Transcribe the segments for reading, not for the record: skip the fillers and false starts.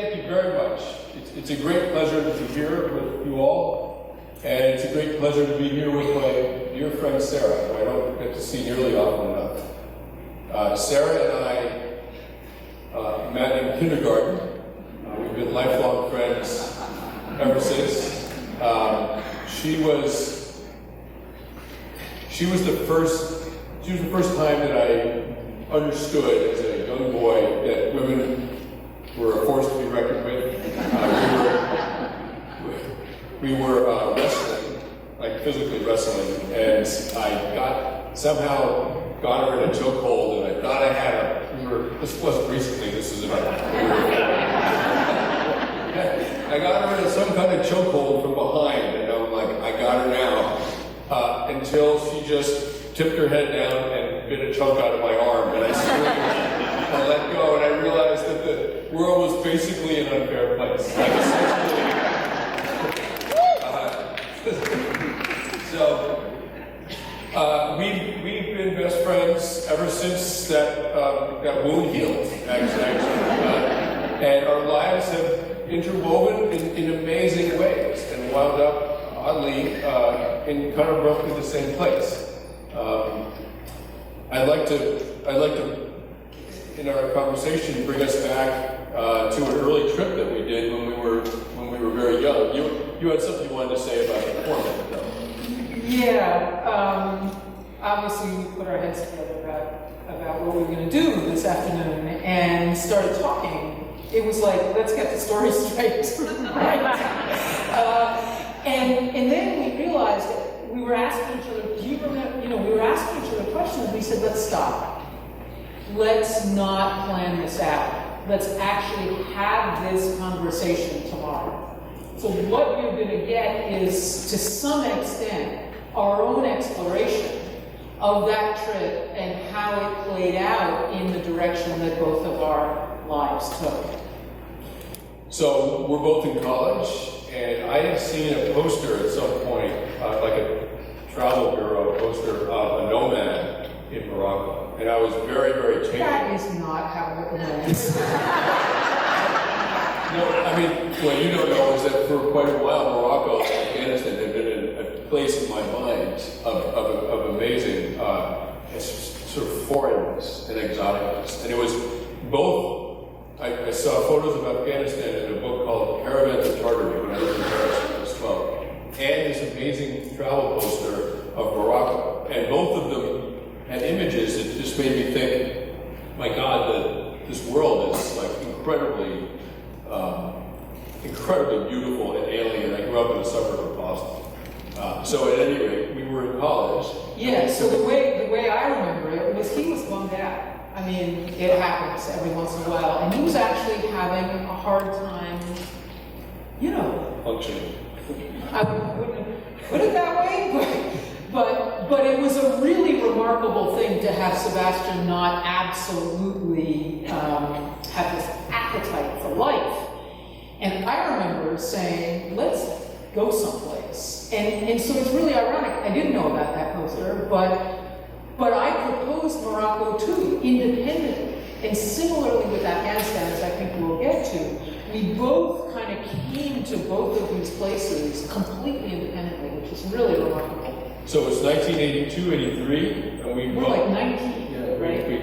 thank you very much. It's a great pleasure to be here with you all, and it's a great pleasure to be here with my dear friend Sarah, who I don't get to see nearly often enough. Sarah and I met in kindergarten. We've been lifelong friends ever since. She was the first time that I understood as a young boy that women were a force to be reckoned with. We were wrestling, like physically wrestling, and I somehow got her in a chokehold, and I thought I had her. This wasn't recently, this is about. I got her in some kind of chokehold from behind, and I'm like, I got her now. Until she just tipped her head down and bit a chunk out of my arm, and I screamed and let go, and I realized that the world was basically an unfair place. Like essentially. We've been best friends ever since that wound healed, actually. And our lives have interwoven in amazing ways and wound up oddly in kind of roughly the same place. I'd like to, in our conversation, bring us back to an early trip that we did when we were very young. You had something you wanted to say about the format, though. Yeah. Obviously, we put our heads together about what we were going to do this afternoon and started talking. It was like, let's get the story straight, right? And then we realized that we were asking each other, do you remember, we were asking each other questions. We said, let's stop. Let's not plan this out. Let's actually have this conversation tomorrow. So what you're going to get is, to some extent, our own exploration of that trip and how it played out in the direction that both of our lives took. So we're both in college, and I had seen a poster at some point, like a travel bureau poster of a nomad in Morocco, and I was very, very taken. That is not how it went. No, I mean, what you don't know is that for quite a while, Morocco and Afghanistan had been a place in my mind of amazing sort of foreignness and exoticness, and it was both. I saw photos of Afghanistan in a book called Caravan to Tartary when I was in Paris when I was 12, and this amazing travel poster of Morocco. And both of them had images that just made me think, my God, this world is like incredibly beautiful and alien. I grew up in a suburb of Boston. So at any rate, we were in college. Yeah, so the way I remember it was he was bummed out. I mean, it happens every once in a while. And he was actually having a hard time, functioning. I wouldn't put it that way, but it was a really remarkable thing to have Sebastian not absolutely have this appetite for life. And I remember saying, let's go someplace. And so it's really ironic. I didn't know about that poster, but I proposed Morocco too, independently. And similarly with Afghanistan, as I think we'll get to, we both kind of came to both of these places completely independently, which is really remarkable. So it's 1982, 83, and we were like 19, yeah, right? We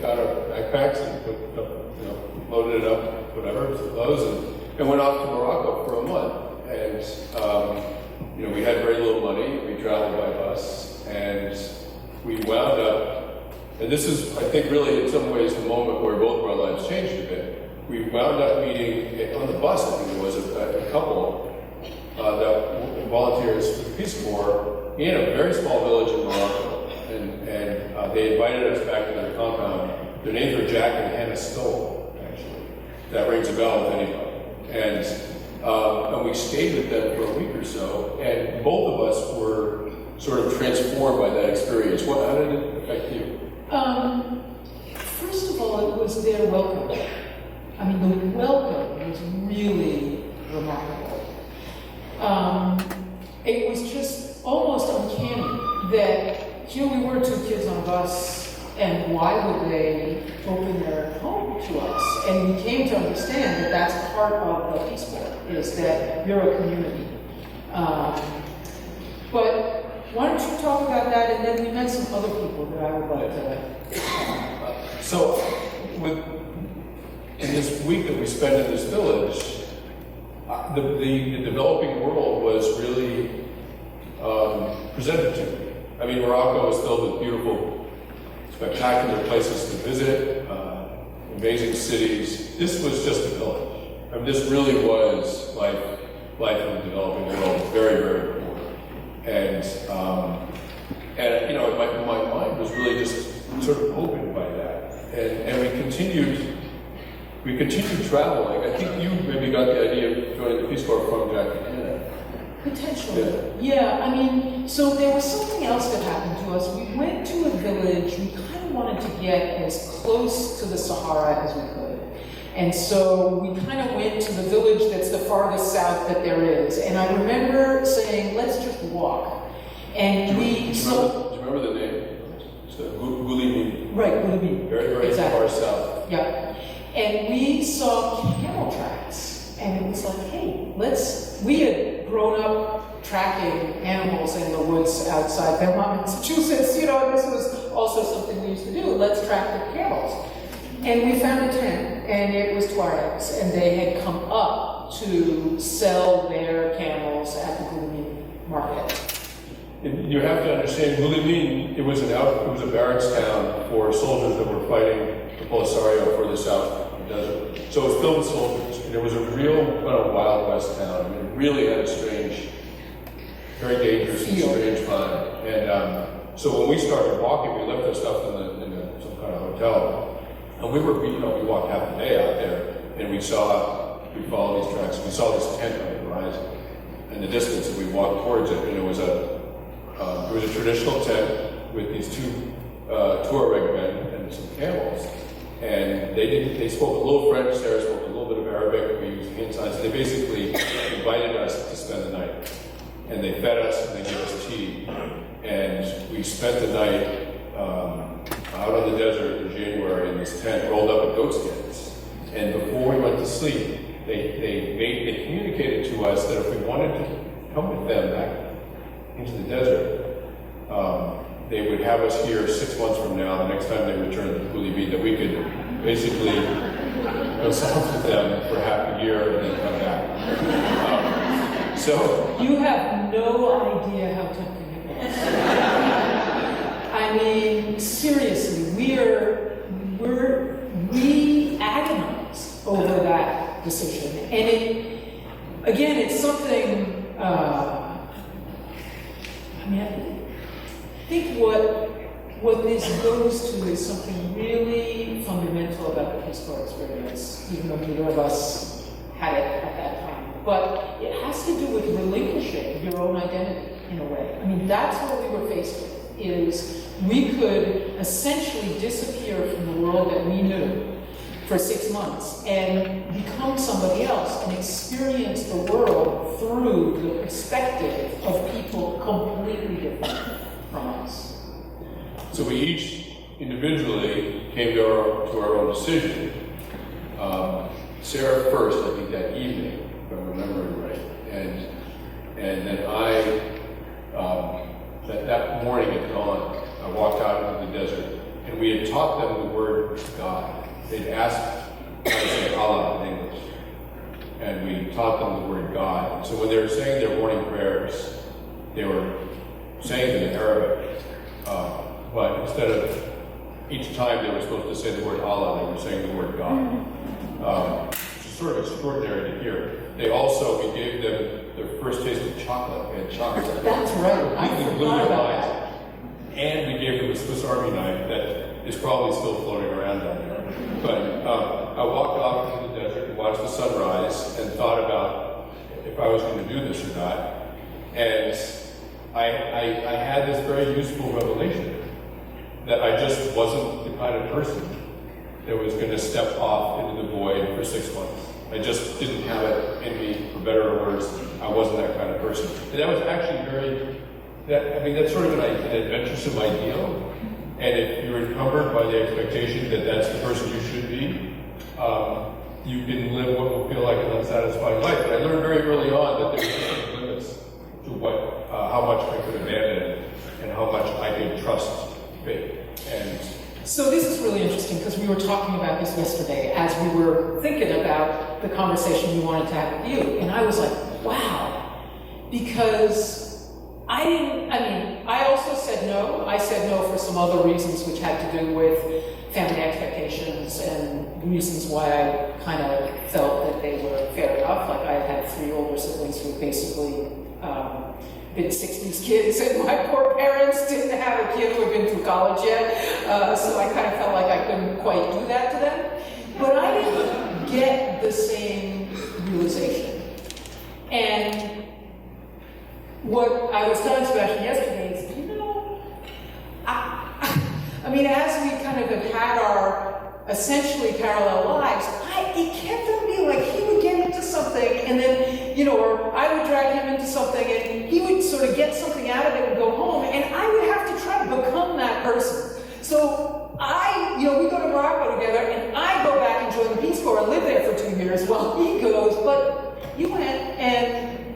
got our backpacks and loaded it up, whatever, clothes, and went off to Morocco for a month. And we had very little money. We traveled by bus, and we wound up, and this is, I think, really in some ways the moment where both of our lives changed a bit. We wound up meeting on the bus, I think it was, a couple that volunteers for the Peace Corps in a very small village in Morocco. And they invited us back to their compound. Their names were Jack and Hannah Stoll, actually. That rings a bell with anybody. And we stayed with them for a week or so, and both of us were sort of transformed by that experience. How did it affect you? First of all, it was their welcome. I mean, the welcome was really remarkable. It was just almost uncanny that here we were, two kids on a bus, and why would they open their home to us? And we came to understand that that's part of the Peace Corps, is that you're a community. But why don't you talk about that, and then we met some other people that I would like to. So, in this week that we spent in this village, the developing world was really presented to me. I mean, Morocco is filled with beautiful, spectacular places to visit, amazing cities. This was just a village. I mean, this really was life in the developing world, very, very poor. And you know, my mind was really just sort of opened by that. And we continued traveling. I think you maybe got the idea of joining the Peace Corps from Jack and Anna. Potentially. Yeah, I mean, so there was something else that happened to us. We went to a village, we kind of wanted to get as close to the Sahara as we could. And so we kind of went to the village that's the farthest south that there is. And I remember saying, let's just walk. And do you remember the name? It's Goulimin. Right, Goulimin. Very, very exactly. far south. Yeah. And we saw camel tracks. And it was like, hey, we had grown up tracking animals in the woods outside Belmont, Massachusetts. You know, this was also something we used to do. Let's track the camels. And we found a tent, and it was Tuaregs, and they had come up to sell their camels at the Goulimin market. And you have to understand, Goulimin, it was a barracks town for soldiers that were fighting the Polisario further south in the desert. So it was filled with soldiers, and it was a real kind of Wild West town. I mean, it really had a strange, very dangerous and strange vibe. And so when we started walking, we left our stuff in some kind of hotel. And we walked half the day out there, and we followed these tracks. We saw this tent on the horizon in the distance, and we walked towards it. And it was a traditional tent with these two Tuareg men and some camels. And they spoke a little French. Sarah spoke a little bit of Arabic. We used hand signs. They basically invited us to spend the night, and they fed us and they gave us tea. And we spent the night out on the desert in January in this tent rolled up in goat skins. And before we went to sleep, they communicated to us that if we wanted to come with them back into the desert, they would have us here 6 months from now, the next time they returned to Goulimin, that we could basically go south with them for half a year and then come back. So you have no idea how tempting it was. I mean, seriously, we agonized over that decision. And it's something, I think what this goes to is something really fundamental about the Peace Corps experience, even though neither of us had it at that time. But it has to do with relinquishing your own identity in a way. I mean, that's what we were faced with. Is we could essentially disappear from the world that we knew for 6 months and become somebody else and experience the world through the perspective of people completely different from us. So we each individually came to our own decision. Sarah first, I think that evening, if I'm remembering right, and then that morning at dawn, I walked out into the desert, and we had taught them the word God. They'd asked how to say Allah in English, and we taught them the word God. So when they were saying their morning prayers, they were saying it in Arabic, but instead of each time they were supposed to say the word Allah, they were saying the word God. Which is sort of extraordinary to hear. We gave them their first taste of chocolate. We had chocolate. That's right. Completely blew their minds. And we gave them a Swiss Army knife that is probably still floating around down there. But I walked off into the desert and watched the sunrise and thought about if I was going to do this or not. And I had this very useful revelation that I just wasn't the kind of person that was going to step off into the void for 6 months. I just didn't have it in me, for better or worse. I wasn't that kind of person. And that was actually that's sort of an adventuresome ideal. And if you're encumbered by the expectation that that's the person you should be, you can live what will feel like an unsatisfying life. And I learned very early on that there were certain limits to how much I could abandon and how much I could trust fate. And so this is really interesting because we were talking about this yesterday as we were thinking about the conversation we wanted to have with you. And I was like, wow, because I also said no. I said no for some other reasons which had to do with family expectations and reasons why I kind of felt that they were fair enough. Like I had 3 older siblings who basically been 60s kids, and my poor parents didn't have a kid who had been through college yet, so I kind of felt like I couldn't quite do that to them. But I didn't get the same realization. And what I was telling Sebastian yesterday is, I mean, as we kind of have had our essentially parallel lives, it kept on being like he would get into something and then, or I would drag him into something and he would sort of get something out of it and go home, and I would have to try to become that person. So we go to Morocco together and I go back and join the Peace Corps and live there for 2 years while he goes, but he went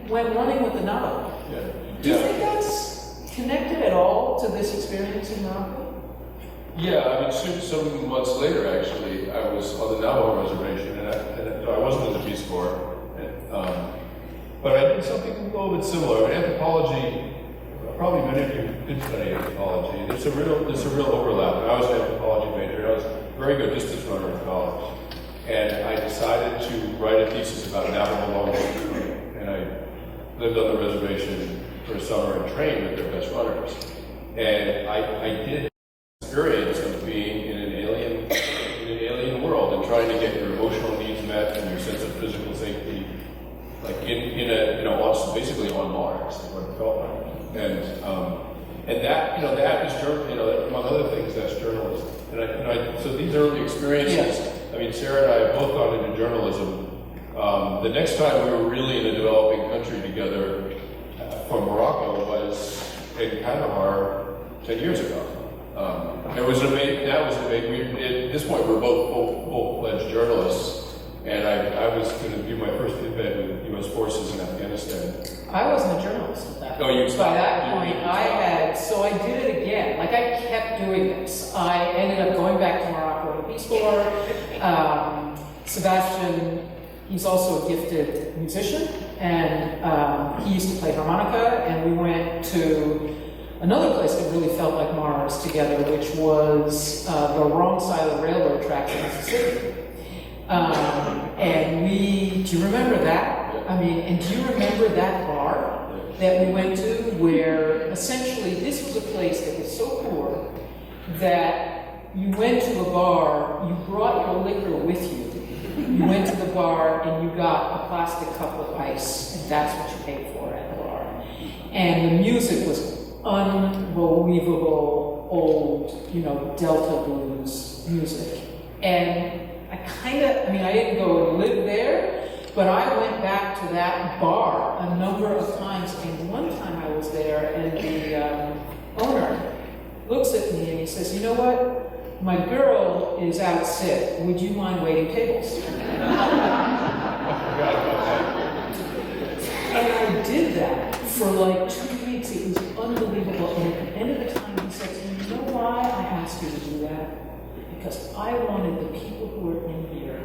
running with the Navajo. yeah. Do you think that's connected at all to this experience in Morocco? Yeah, I mean, some months later, actually, I was on the Navajo reservation, and I wasn't in the Peace Corps, but I did something a little bit similar. Anthropology, probably many of you did study anthropology. There's a real overlap. And I was an anthropology major. I was a very good distance runner in college, and I decided to write a thesis about Navajo long-range running, and I lived on the reservation for a summer and trained with their best runners, and I did experience of being in an alien world and trying to get your emotional needs met and your sense of physical safety, like basically on Mars, is what it felt like. And that is among other things, that's journalism. And so these early experiences. I mean, Sarah and I have both gone into journalism. The next time we were really in a developing country together from Morocco was in Kandahar 10 years ago. At this point, we were both full-fledged journalists, and I was going to do my first embed with U.S. forces in Afghanistan. I wasn't a journalist at that point. Oh, you stopped. By that point, so I did it again. Like, I kept doing this. I ended up going back to Morocco to Peace Corps. Sebastian, he's also a gifted musician, and he used to play harmonica, and we went to another place that really felt like Mars together, which was the wrong side of the railroad tracks in Mississippi. And do you remember that? I mean, and do you remember that bar that we went to where essentially this was a place that was so poor that you went to a bar, you brought your liquor with you. You went to the bar and you got a plastic cup of ice, and that's what you paid for at the bar. And the music was unbelievable old, Delta blues music. And I didn't go and live there, but I went back to that bar a number of times. And one time I was there, and the owner looks at me and he says, "You know what? My girl is out sick. Would you mind waiting tables?" And I did that for like 2 weeks. It was unbelievable. And at the end of the time, he said to me, "You know why I asked you to do that? Because I wanted the people who were in here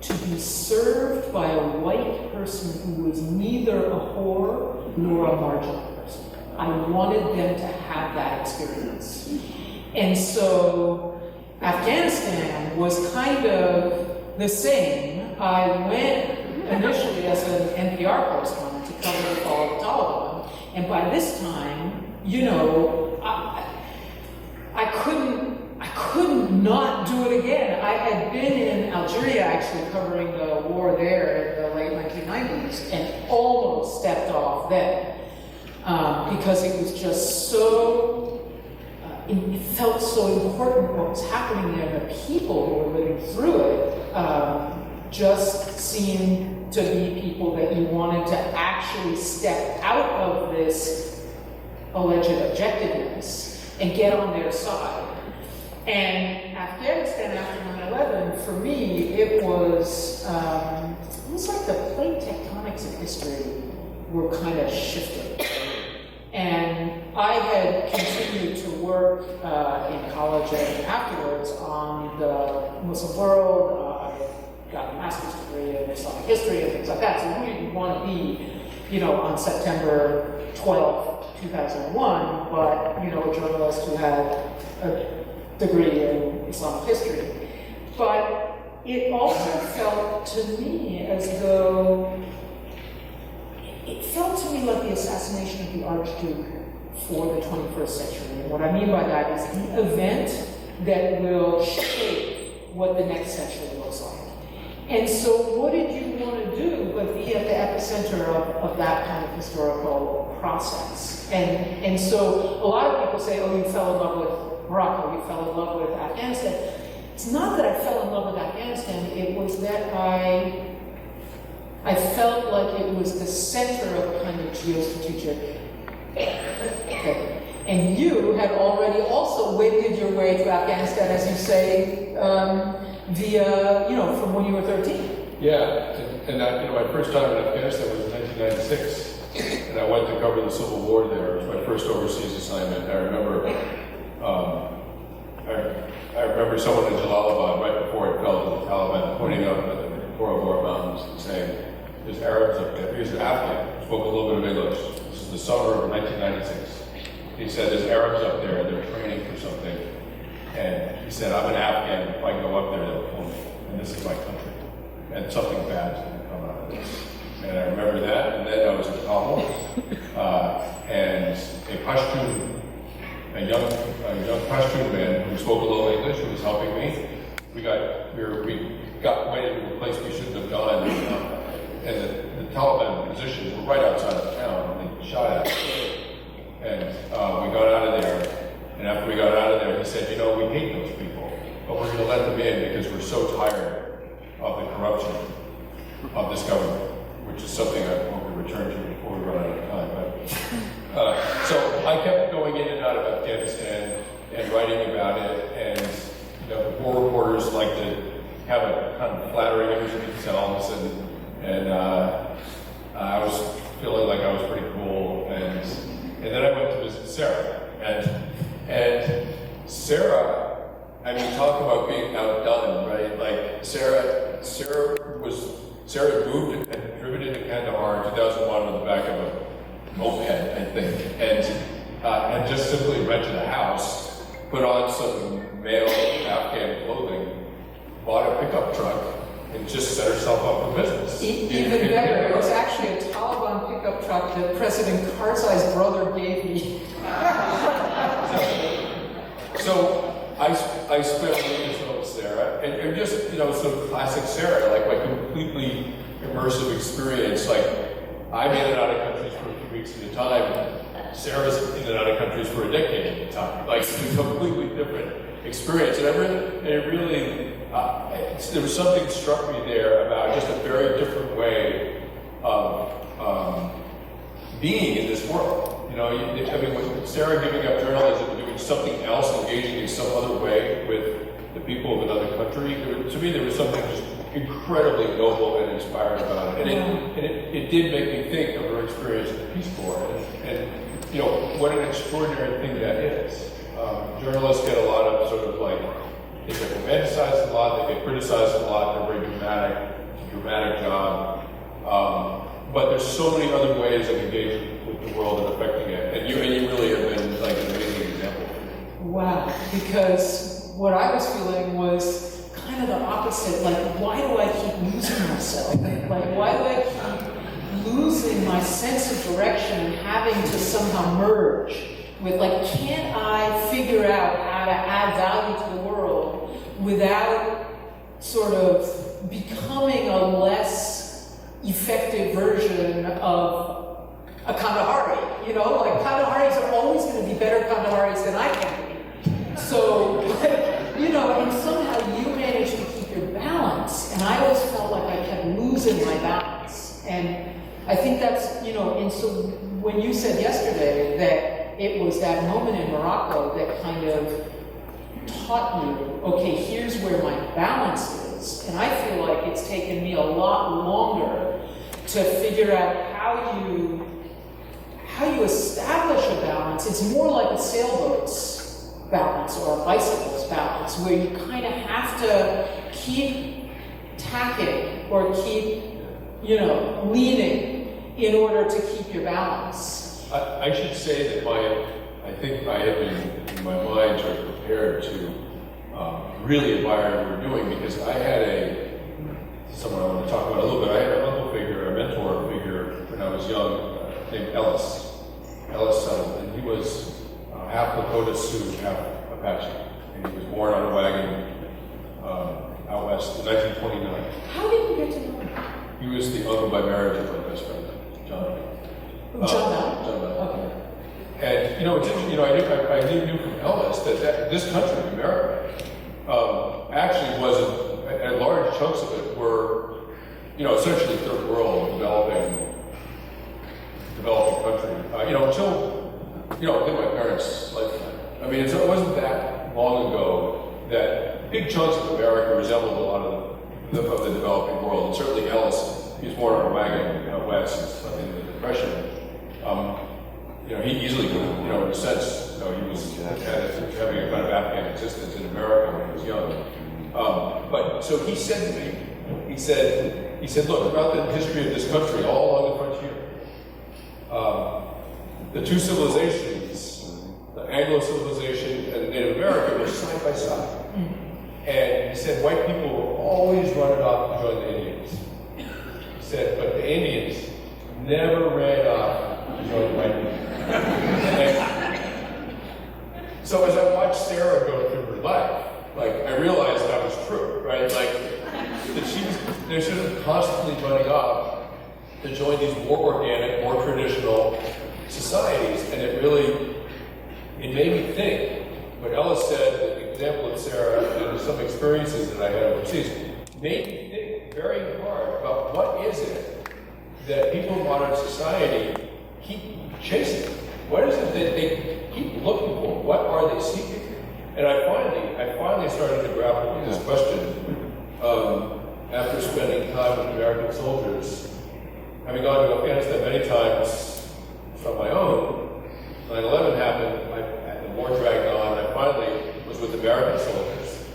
to be served by a white person who was neither a whore nor a marginal person. I wanted them to have that experience." And so Afghanistan was kind of the same. I went initially as an NPR correspondent to cover the fall of the Taliban. And by this time, I couldn't not do it again. I had been in Algeria actually covering the war there in the late 1990s and almost stepped off then because it was just so, it felt so important what was happening there. The people who were living through it just seemed to be people that you wanted to actually step out of this alleged objectiveness and get on their side. And Afghanistan after 9/11, for me, it was like the plate tectonics of history were kind of shifting. And I had continued to work in college and afterwards on the Muslim world. I got a master's degree in Islamic history and things like that. So we didn't want to be, on September 12th, 2001, but, a journalist who had a degree in Islamic history. But it also felt to me as though it felt to me like the assassination of the Archduke for the 21st century. And what I mean by that is the event that will shape what the next century looks like. And so what did you want to do but be at the epicenter of that kind of historical process? And so a lot of people say, oh, you fell in love with Morocco, you fell in love with Afghanistan. It's not that I fell in love with Afghanistan, it was that I felt like it was the center of a kind of geostrategic. Okay. And you had already also wended your way to Afghanistan, as you say, via, from when you were 13. Yeah, and my first time in Afghanistan was in 1996, and I went to cover the Civil War there. It was my first overseas assignment. I remember someone in Jalalabad, right before it fell to the Taliban, pointing up at the Bora Bora Mountains and saying, there's Arabs up there. He's an Afghan, spoke a little bit of English. This is the summer of 1996. He said, there's Arabs up there, and they're training for something. And he said, I'm an Afghan. If I go up there, they'll kill me. And this is my country. And something bad's going to come out of this. And I remember that. And then I was in Kabul. And a young Pashtun man who spoke a little English, who was helping me, we got went into a place we shouldn't have gone. And the Taliban positions were right outside of town, and they shot at us. And we got out of there. And after we got out of there, he said, we hate those people, but we're going to let them in because we're so tired of the corruption of this government, which is something I hope to return to before we run out of time. So I kept going in and out of Afghanistan and writing about it, and the war reporters like to have a kind of flattering image of themselves, and I was feeling like I was pretty cool, and then I went to visit Sarah, and Sarah, talk about being outdone, right? Like Sarah moved and driven into Kandahar in 2001 on the back of a moped, I think, and just simply rented a house, put on some male Afghan clothing, bought a pickup truck, and just set herself up for business. Even better, it was actually a Taliban pickup truck that President Karzai's brother gave me. So I spent years with Sarah, and just, some classic Sarah, like my completely immersive experience. Like, I'm in and out of countries for a few weeks at a time. Sarah's in and out of countries for a decade at a time. Like, it's a completely different experience. And there was something struck me there about just a very different way of being in this world. With Sarah giving up journalism, doing something else, engaging in some other way with the people of another country, to me there was something just incredibly noble and inspiring about it. And it did make me think of her experience in the Peace Corps, and what an extraordinary thing that is. Journalists get a lot of they get romanticized a lot, they get criticized a lot, they're very dramatic job. But there's so many other ways of engaging with the world and affecting it. And you really have been like an amazing example. Wow, because what I was feeling was kind of the opposite. Like, why do I keep losing myself? Like, why do I keep losing my sense of direction and having to somehow merge with, can't I figure out how to add value to the world without sort of becoming a less effective version of a Kandahari? Kandaharis are always going to be better Kandaharis than I can be. So, and somehow you managed to keep your balance, and I always felt like I kept losing my balance. And I think that's, and so when you said yesterday that it was that moment in Morocco that kind of taught you, okay, here's where my balance is. And I feel like it's taken me a lot longer to figure out how you establish a balance. It's more like a sailboat's balance or a bicycle's balance, where you kind of have to keep tacking or keep, leaning in order to keep your balance. I should say that I think I have been, in my mind, sort of prepared to really admire what we're doing, because I had someone I want to talk about a little bit. I had an uncle figure, a mentor figure when I was young, named Ellis Settle, and he was half Lakota Sioux, half Apache, and he was born on a wagon out west in 1929. How did you get to know him? He was the uncle by marriage of my best friend, John. John. Okay. And it's interesting. I knew from Ellis that this country, America, actually wasn't, and large chunks of it were, essentially third world, developing country. Until in my parents' lifetime. I mean, it wasn't that long ago that big chunks of America resembled a lot of the developing world. And certainly Ellis, he was born on a wagon out west in the Depression. He easily could, in a sense, he was having a kind of Afghan existence in America when he was young. But so he said to me, he said, look, throughout the history of this country, all along the frontier, the two civilizations, the Anglo civilization and Native America, were side by side. And he said white people were always running off to join the Indians. He said, but the Indians never ran off to join the white people. So as I watched Sarah go through her life, I realized that was true, right? That they're sort of constantly running off to join these more organic, more traditional societies, and it made me think. What Ellis said, the example of Sarah, and some experiences that I had overseas, made me think very hard about what is it that people in modern society keep chasing. What is it that they keep looking for? What are they seeking? And I finally started to grapple with this question after spending time with American soldiers. Having gone to Afghanistan many times on my own, 9/11 happened, the war dragged on, and I finally was with American soldiers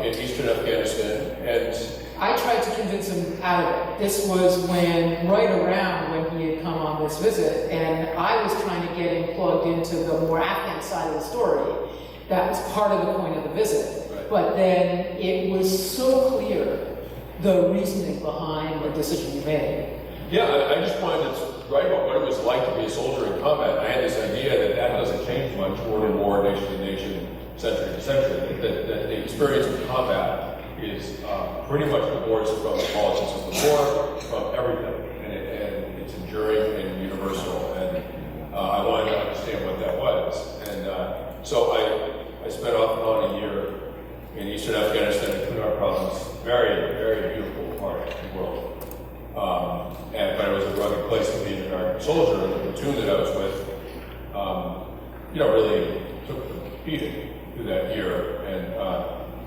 in eastern Afghanistan, and I tried to convince him out of it. This was right around when he had come on this visit, and I was trying to get him plugged into the more Afghan side of the story. That was part of the point of the visit. Right. But then it was so clear, the reasoning behind the decision you made. Yeah, I just wanted to write about what it was like to be a soldier in combat. I had this idea that doesn't change much, war to war, nation to nation, century to century, that the experience of combat is pretty much divorced from the politics of the war, from everything, and it's enduring and universal, and I wanted to understand what that was. And so I spent off and on a year in eastern Afghanistan in Kunar province, very, very beautiful part of the world. But it was a rugged place to be an American soldier, and the platoon that I was with, really took the beating through that year. And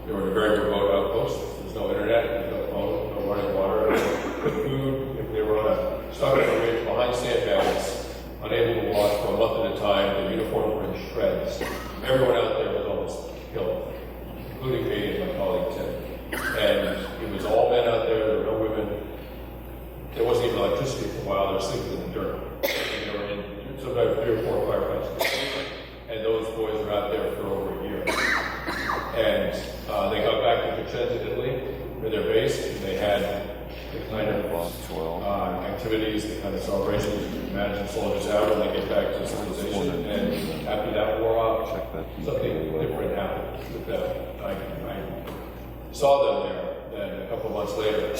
they were in a very remote outpost. There was no internet, there was no phone, no running water, no food. They were on a stockade ridge behind sandbags, unable to walk for a month at a time. The uniforms were in shreds. Everyone out there was almost killed, including me and my colleague Tim. And it was all men out there. There were no women. There wasn't even electricity for a while. They were sleeping in the dirt. And they were in sometimes 3 or 4 firefights. And those boys were out there for over a year. And they got back to Vicenza, Italy, where they're based, and they had the kind of activities, the kind of celebrations you can imagine soldiers out when they get back to civilization. And after that wore off, something different happened with them. I saw them there, and a couple of months later,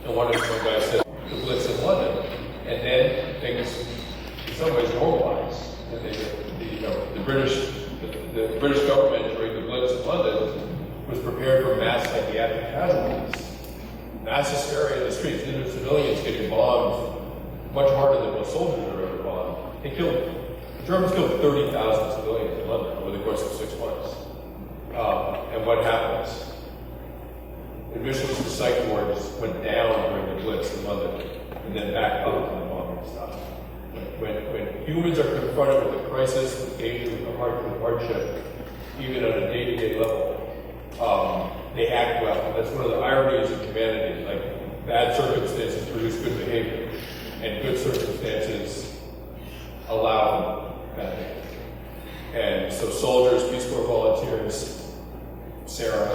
and one guy said, the Blitz in London, and then things in some ways normalized. And the British government during the Blitz in London was prepared for mass psychiatric casualties. Mass hysteria in the streets, even civilians getting bombed much harder than most soldiers are ever bombed. The Germans killed 30,000 civilians in London over the course of 6 months. And what happens? Admissions to psych wards went down during the Blitz in London, and then back up when the bombing stopped. When humans are confronted with a crisis, with danger, with hardship, even on a day-to-day level, they act well. That's one of the ironies of humanity. Like, bad circumstances produce good behavior, and good circumstances allow bad behavior. And so soldiers, Peace Corps volunteers, Sarah,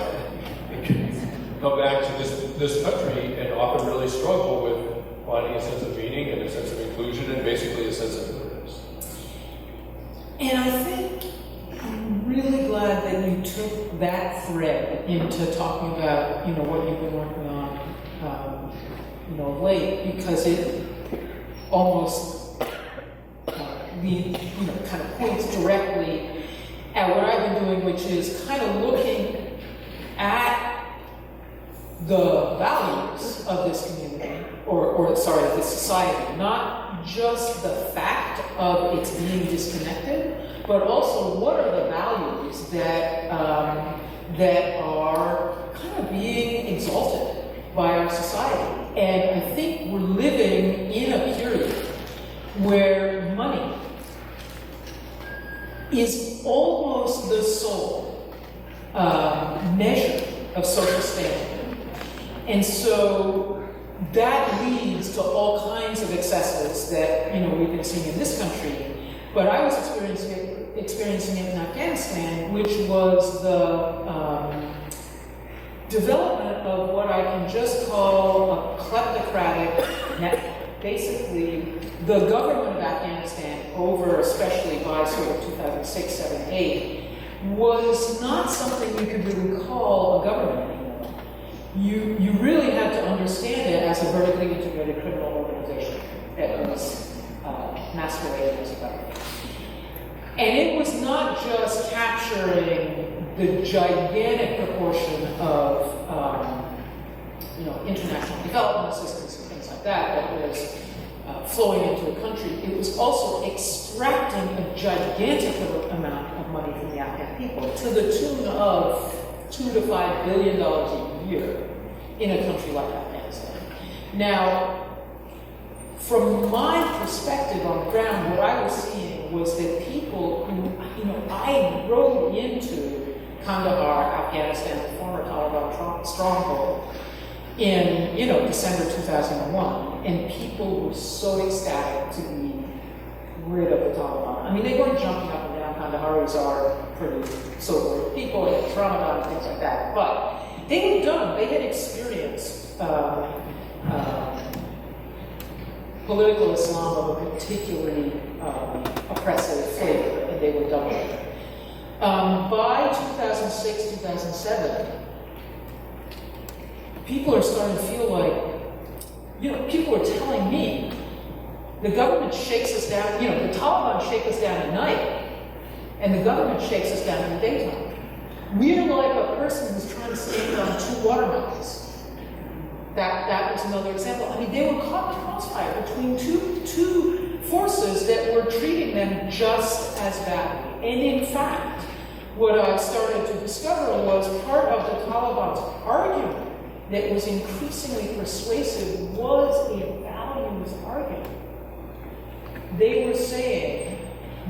come back to this country and often really struggle with finding a sense of meaning and a sense of inclusion and basically a sense of purpose. And I think I'm really glad that you took that thread into talking about, what you've been working on, of late, because it almost kind of points directly at what I've been doing, which is kind of looking at the values of this community, or sorry, of this society, not just the fact of its being disconnected, but also what are the values that that are kind of being exalted by our society. And I think we're living in a period where money is almost the sole measure of social standing. And so that leads to all kinds of excesses that we've been seeing in this country. But I was experiencing it in Afghanistan, which was the development of what I can just call a kleptocratic network. Basically, the government of Afghanistan, especially by sort of 2006, 7, 8, was not something you could really call a government anymore. You really had to understand it as a vertically integrated criminal organization that was masquerading as a government. And it was not just capturing the gigantic proportion of international development assistance and things like that was flowing into the country. It was also extracting a gigantic amount of money from the Afghan people to the tune of $2 to $5 billion a year in a country like Afghanistan. Now, from my perspective on the ground, what I was seeing was that people who, I rode into Kandahar, Afghanistan, the former Taliban stronghold, in, December 2001, and people were so ecstatic to be rid of the Taliban. I mean, they weren't jumping up and down. Kandaharis are pretty sober people, and it's Ramadan and things like that, but they were done. They had experienced political Islam of a particularly oppressive flavor, and they were done with it. By 2006, 2007, people are starting to feel like, people are telling me, the government shakes us down, the Taliban shake us down at night, and the government shakes us down in the daytime. We're like a person who's trying to stand on two watermelons. That was another example. I mean, they were caught in crossfire between two forces that were treating them just as badly. And in fact, what I started to discover was part of the Taliban's argument that was increasingly persuasive was a values argument. They were saying,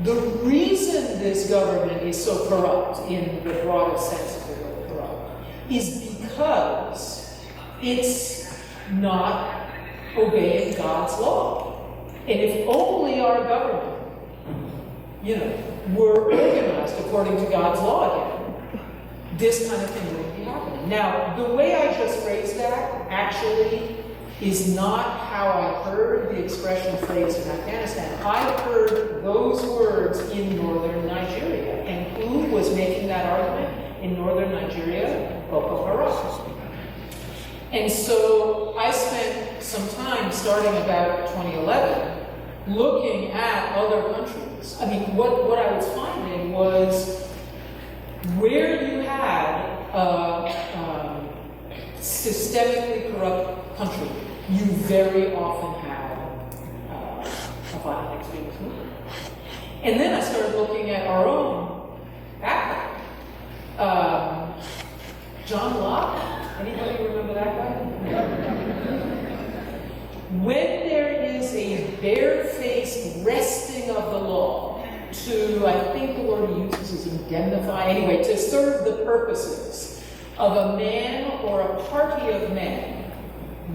the reason this government is so corrupt, in the broadest sense of the word corrupt, is because it's not obeying God's law. And if only our government, were organized according to God's law again, this kind of thing wouldn't be happening. Now, the way I just phrased that actually is not how I heard the expression phrased in Afghanistan. I heard those words in northern Nigeria. And who was making that argument in northern Nigeria? Boko Haram. And so I spent some time, starting about 2011, looking at other countries. I mean, what I was finding was where you had a systemically corrupt country, you very often had a violent extremist movement. And then I started looking at our own background. John Locke? Anybody remember that guy? When there is a barefaced wresting of the law to, I think the word he uses is indemnify, anyway, to serve the purposes of a man or a party of men,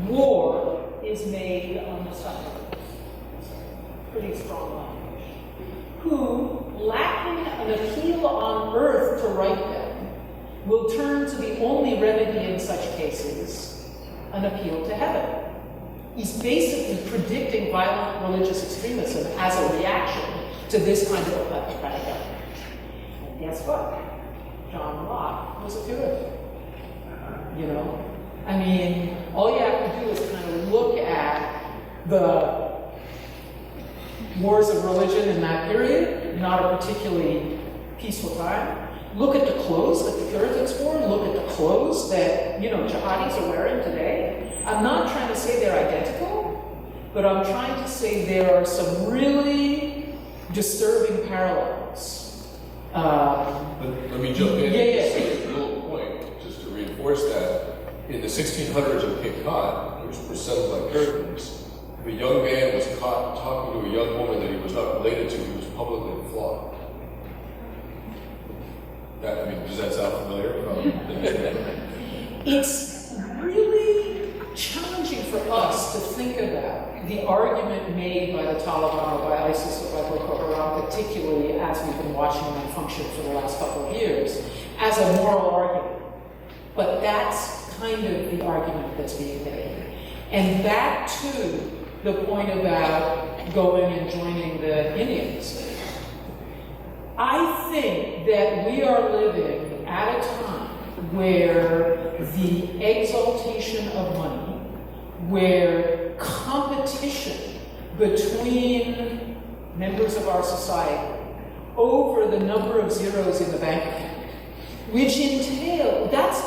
war is made on the sufferers. Pretty strong language. Who, lacking an appeal on earth to right them, will turn to the only remedy in such cases, an appeal to heaven. He's basically predicting violent religious extremism as a reaction to this kind of a kleptocratic government. And guess what? John Locke was a Puritan. You know? I mean, all you have to do is kind of look at the wars of religion in that period, not a particularly peaceful time. Look at the clothes that the Puritans wore, look at the clothes that, you know, jihadis are wearing today. I'm not trying to say they're identical, but I'm trying to say there are some really disturbing parallels. Let me jump in and say a little point, just to reinforce that. In the 1600s in Cape Cod, which were settled by Puritans, if a young man was caught talking to a young woman that he was not related to, he was publicly flogged. I mean, does that sound familiar? It's really challenging for us to think about the argument made by the Taliban or by ISIS or by Boko Haram, particularly as we've been watching them function for the last couple of years, as a moral argument. But that's kind of the argument that's being made. And back to the point about going and joining the Indians. I think that we are living at a time where the exaltation of money, where competition between members of our society over the number of zeros in the bank account, which entail, that's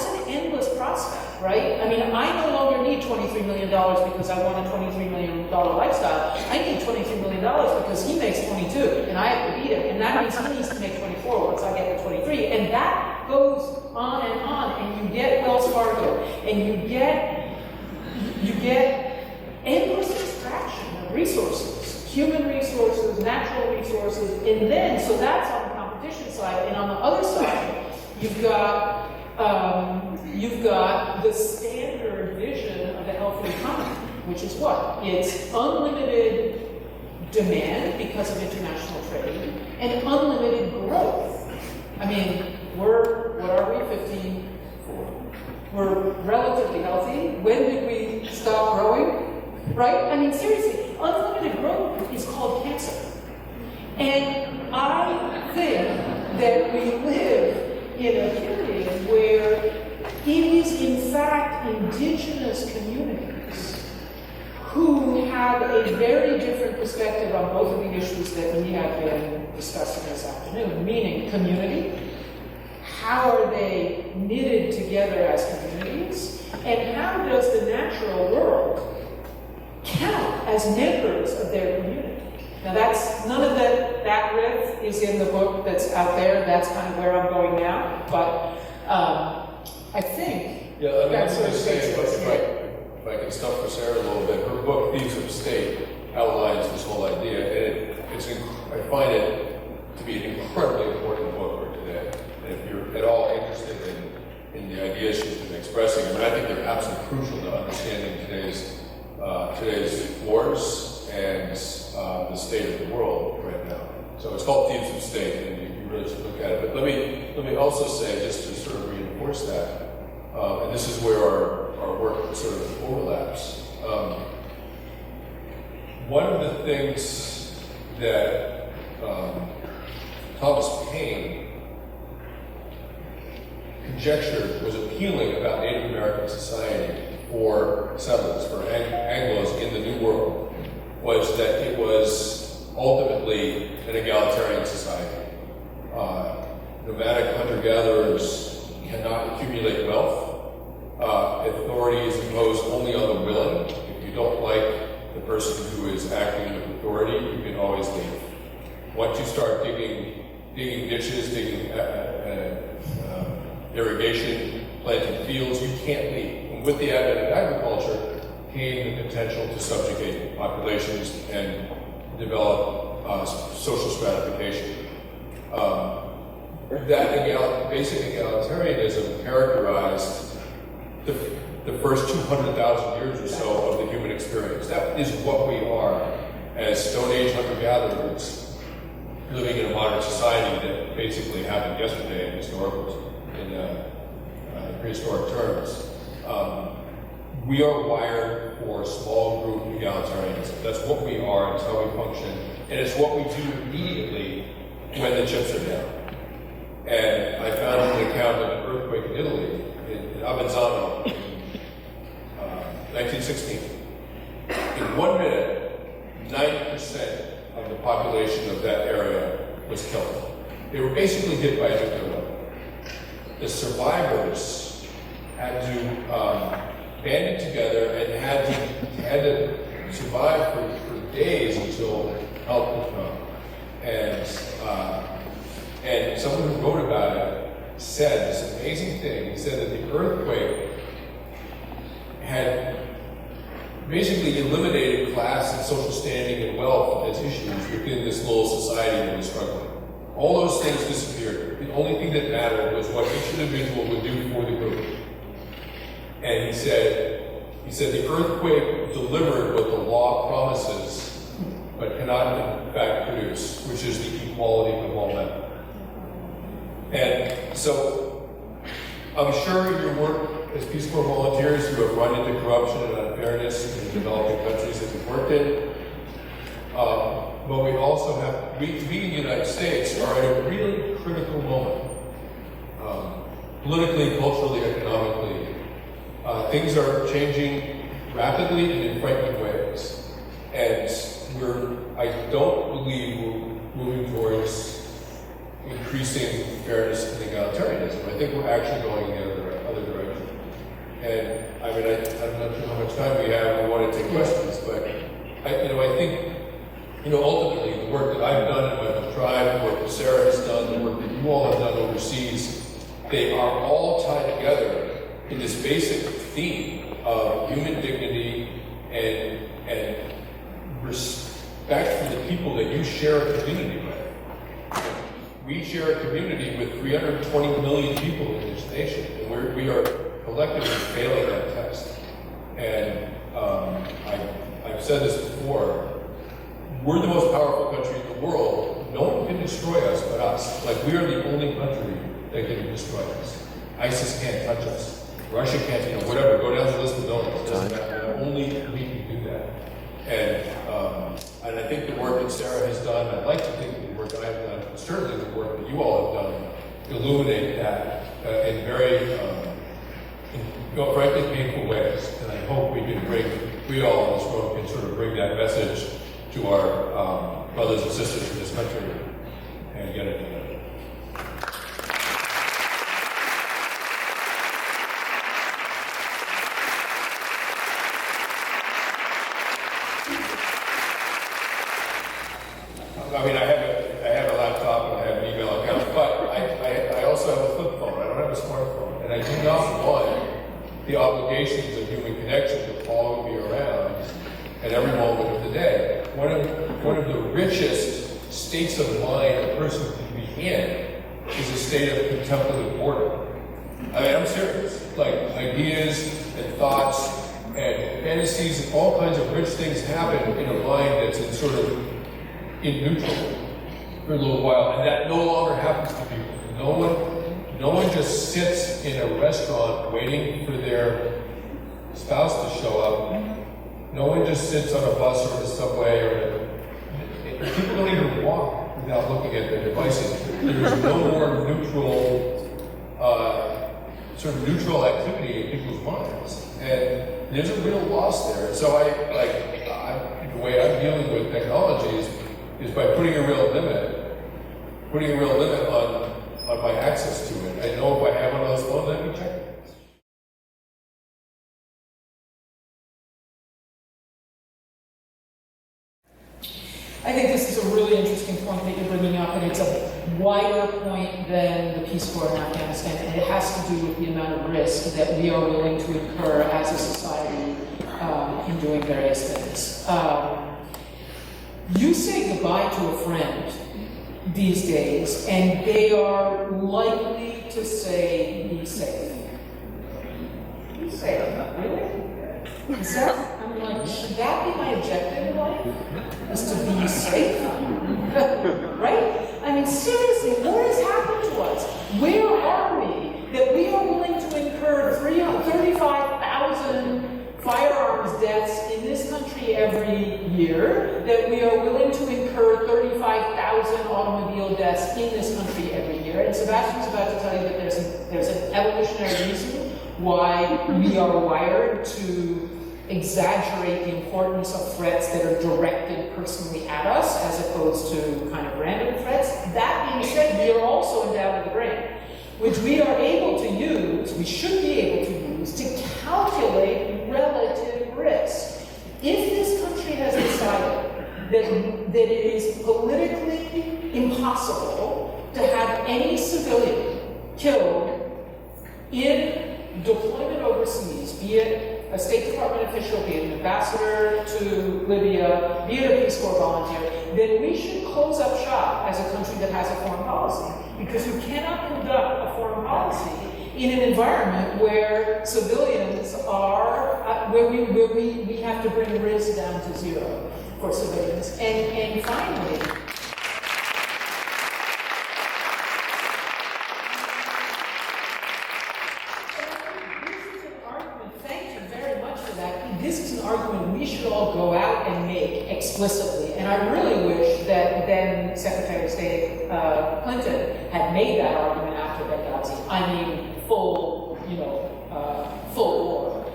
an endless prospect, right? I mean, I no longer need $23 million because I want a $23 million lifestyle. I need $23 million because he makes 22 and I have to beat him. And that means he needs to make 24 once I get to 23. And that goes on, and you get Wells Fargo, and you get endless extraction of resources, human resources, natural resources, and then, so that's on the competition side, and on the other side, you've got the standard vision of a healthy economy, which is what? It's unlimited demand because of international trade and unlimited growth. I mean, what are we, 15? We're relatively healthy. When did we stop growing? Right? I mean, seriously, unlimited growth is called cancer. And I think that we live in a period where it is in fact indigenous communities who have a very different perspective on both of the issues that we have been discussing this afternoon, meaning community, how are they knitted together as communities, and how does the natural world count as members of their community. Now that's, none of that riff is in the book that's out there. That's kind of where I'm going now. But I think that's what I'm saying. If I can stop for Sarah a little bit, her book, Thieves of State, outlines this whole idea. And I find it to be an incredibly important book for today. And if you're at all interested in the ideas she's been expressing, I mean, I think they're absolutely crucial to understanding today's wars and the state of the world right now. So it's called Thieves of State, and you really should look at it. But let me also say, just to sort of reinforce that, and this is where our work sort of overlaps. One of the things that Thomas Paine conjectured was appealing about Native American society for settlers, for Anglos in the New World, was that it was ultimately an egalitarian society. Nomadic hunter-gatherers cannot accumulate wealth. Authority is imposed only on the willing. If you don't like the person who is acting with authority, you can always leave. Once you start digging ditches, digging irrigation planting fields, you can't leave. And with the advent of agriculture came the potential to subjugate populations and develop social stratification. That basic egalitarianism characterized the first 200,000 years or so of the human experience. That is what we are as Stone Age hunter-gatherers living in a modern society that basically happened yesterday in prehistoric terms. We are wired for small group egalitarianism. That's what we are, it's how we function, and it's what we do immediately when the chips are down. And I found an account of an earthquake in Italy, in Avezzano, in 1916. In 1 minute, 90% of the population of that area was killed. They were basically hit by a nuclear weapon. The survivors had to band together and had to survive for days until help would come. And someone who wrote about it said this amazing thing. He said that the earthquake had basically eliminated class and social standing and wealth as issues within this little society that was struggling. All those things disappeared. The only thing that mattered was what each individual would do for the group. And he said the earthquake delivered what the law promises, but cannot in fact produce, which is the equality of all men. And so, I'm sure your work as Peace Corps volunteers who have run into corruption and unfairness in developing countries that you've worked in, but we also have, we in the United States are at a really critical moment, politically, culturally, economically. Things are changing rapidly and in frightening ways. And I don't believe we're moving towards increasing fairness and egalitarianism. I think we're actually going in the other direction. And I mean, I'm not sure how much time we have. We want to take questions, but I think, ultimately the work that I've done in my tribe, the work that Sarah has done, the work that you all have done overseas, they are all tied together in this basic theme of human dignity and respect for the people that you share a community with. We share a community with 320 million people in this nation, and we are collectively failing that test. And I've said this before, we're the most powerful country in the world. No one can destroy us but us. Like, we are the only country that can destroy us. ISIS can't touch us. Russia can't, whatever, go down the list of donors. It doesn't matter. Only we can do that. And I think the work that Sarah has done, I'd like to think the work that I've done, certainly the work that you all have done, illuminate that in very, frankly, painful ways. And I hope we all in this room can sort of bring that message to our brothers and sisters in this country and get it done. I mean, I have a laptop and I have an email account, but I also have a flip phone. I don't have a smartphone, and I do not want the obligations of human connection to follow me around at every moment of the day. One of the richest states of mind a person can be in is a state of contemplative boredom. I mean, I'm serious. Like, ideas and thoughts and fantasies and all kinds of rich things happen in a mind that's in sort of in neutral for a little while, and that no longer happens to people. No one just sits in a restaurant waiting for their spouse to show up. No one just sits on a bus or the subway people don't even walk without looking at their devices. There's no more neutral, sort of neutral activity in people's minds, and there's a real loss there. So the way I'm dealing with technology is by putting a real limit on my access to it. I know if I have one of those phones, I can check it. I think this is a really interesting point that you're bringing up, and it's a wider point than the Peace Corps in Afghanistan, and it has to do with the amount of risk that we are willing to incur as a society in doing various things. You say goodbye to a friend these days, and they are likely to say, be safe. You say, really? Is that, I'm like, should that be my objective in life? Is to be safe? Right? I mean, seriously, what has happened to us? Where are we that we are willing to incur 35,000 firearms deaths in this country every year, that we are willing to incur 35,000 automobile deaths in this country every year? And Sebastian's about to tell you that there's an evolutionary reason why we are wired to exaggerate the importance of threats that are directed personally at us as opposed to kind of random threats. That being said, we are also endowed with a brain, which we are able to use, we should be able to use, to calculate relative risk. If this country has decided that it is politically impossible to have any civilian killed in deployment overseas, be it a State Department official, be it an ambassador to Libya, be it a Peace Corps volunteer, then we should close up shop as a country that has a foreign policy. Because you cannot conduct a foreign policy in an environment where civilians are, where we have to bring risk down to zero for civilians. And finally, this is an argument we should all go out and make explicitly. And I really wish that then Secretary of State Clinton had made that argument after Benghazi. I mean, full war.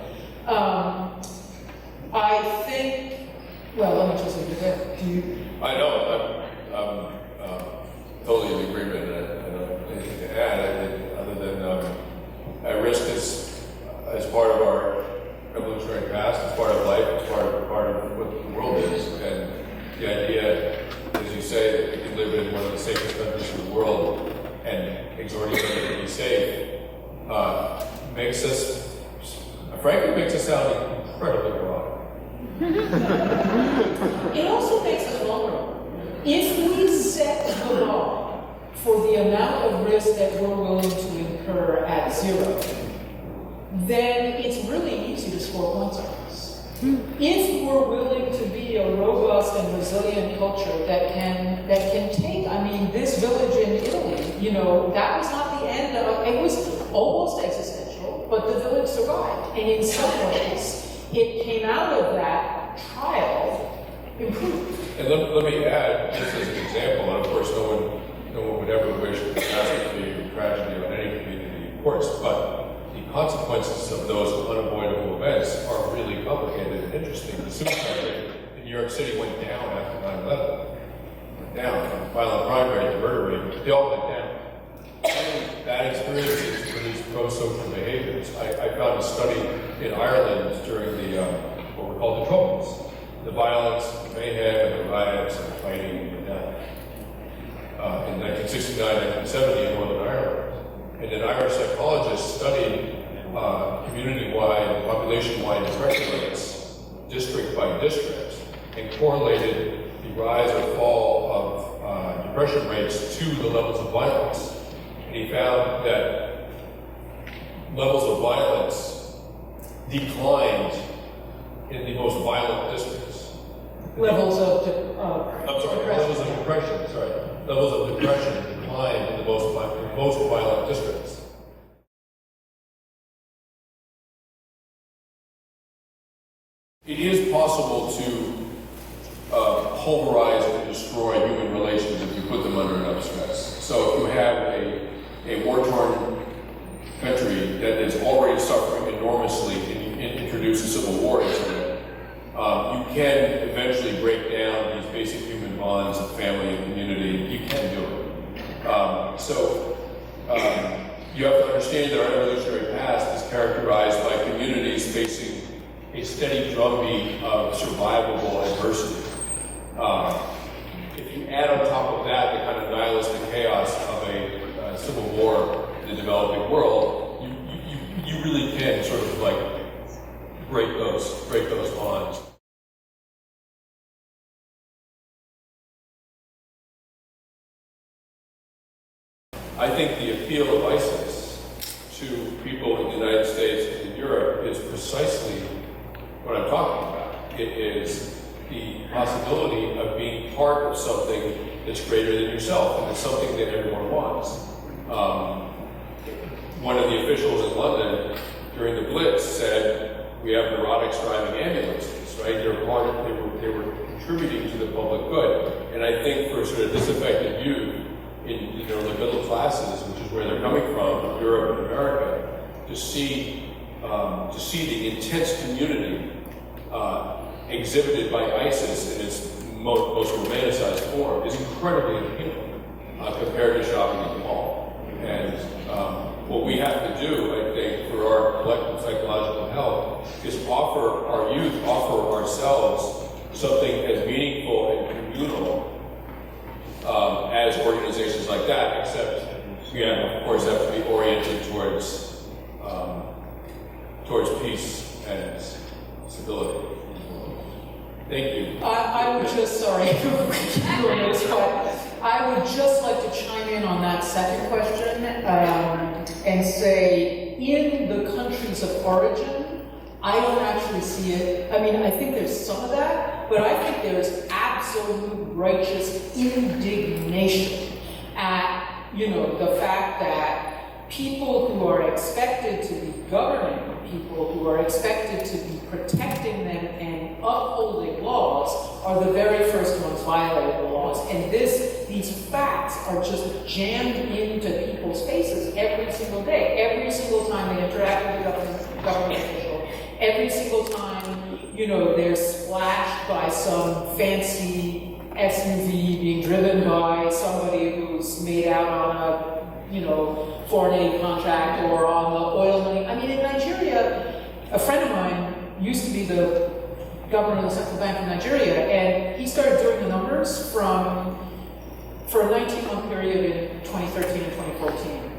I think, well, let me just leave it there. Do you? I know, I'm totally in agreement, and I don't have anything to add. I think other than at risk as part of our evolutionary past, it's part of life, it's part of what the world is, and the idea, as you say, that we can live in one of the safest countries in the world and exhort each other to be safe, frankly makes us sound incredibly wrong. It also makes us vulnerable. If we set the bar for the amount of risk that we're willing to incur at zero, then it's really easy to score points on us. If we're willing to be a robust and resilient culture that can take, I mean, this village in Italy, that was not the end of, it was almost existential, but the village survived. And in some ways, it came out of that trial improved. And let me add, just as an example, and of course no one would ever wish catastrophe or tragedy on any community, of course, but the consequences of those unavoidable events are really complicated and interesting. The suicide rate in New York City went down after 9/11. Went down. From violent crime rate to murder rate, they all went down. Bad experiences produce pro-social behaviors. I found a study in Ireland during the what were called the Troubles. The violence, the mayhem, the riots, and the fighting and death. In 1969, 1970 in Northern Ireland. And an Irish psychologist studied community-wide, population-wide depression rates, district by district, and correlated the rise or fall of depression rates to the levels of violence. And he found that levels of violence declined in the most violent districts. Levels of levels of depression, levels of depression declined in the most violent districts. It is possible to pulverize and destroy human relations if you put them under enough stress. So if you have a war-torn country that is already suffering enormously and you introduce a civil war into it, you can eventually break down these basic human bonds of family and community. You can do it. You have to understand that our evolutionary past is characterized by communities facing a steady drumbeat of survivable adversity. I think the appeal of ISIS to people in the United States and in Europe is precisely what I'm talking about. It is the possibility of being part of something that's greater than yourself, and it's something that everyone wants. One of the officials in London during the Blitz said, we have neurotics driving ambulances, right? They were contributing to the public good. And I think for sort of disaffected youth in the middle classes, which is where they're coming from Europe and America, to see the intense community exhibited by ISIS in its most romanticized form is incredibly appealing compared to shopping at the mall. And what we have to do, I think, for our collective psychological health is offer our youth, offer ourselves something as meaningful and communal as organizations like that, except we of course have to be oriented towards peace and stability. Thank you. I would just, sorry, I would just like to chime in on that second question and say, in the countries of origin, I don't actually see it. I mean, I think there's some of that, but I think there's absolute righteous indignation at, the fact that people who are expected to be governing people, who are expected to be protecting them and upholding laws, are the very first ones violating the laws. And these facts are just jammed into people's faces every single day, every single time they interact with a government official, every single time, they're splashed by some fancy SUV being driven by somebody who's made out on a foreign aid contract or on the oil money. I mean, in Nigeria, a friend of mine used to be the governor of the Central Bank of Nigeria, and he started doing the numbers for a 19-month period in 2013 and 2014.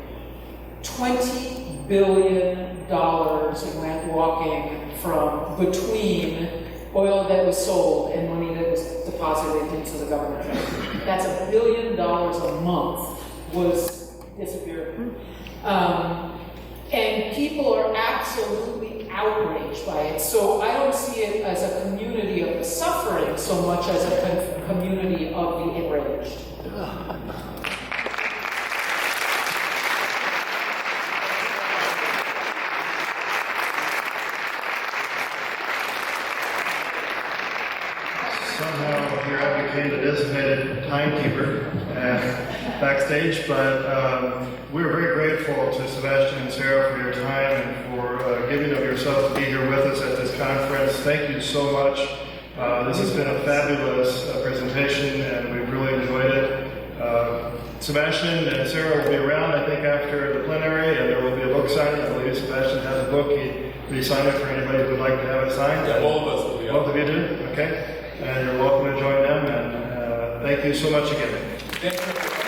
$20 billion went walking from between oil that was sold and money that was deposited into the government treasury. That's $1 billion a month was disappearing. And people are absolutely outraged by it. So I don't see it as a community of the suffering so much as a community of the enraged. Somehow here I became the designated timekeeper backstage, but we're very grateful to Sebastian and Sarah for your time and for giving of yourself to be here with us at this conference. Thank you so much. This has been a fabulous presentation, and we've really enjoyed it. Sebastian and Sarah will be around, I think, after the plenary, and there will be a book signing. I believe Sebastian has a book. He'll sign it for anybody who would like to have it signed. Yeah, all of us will be. Both of you do? Okay. And you're welcome to join them, and thank you so much again. Thank you.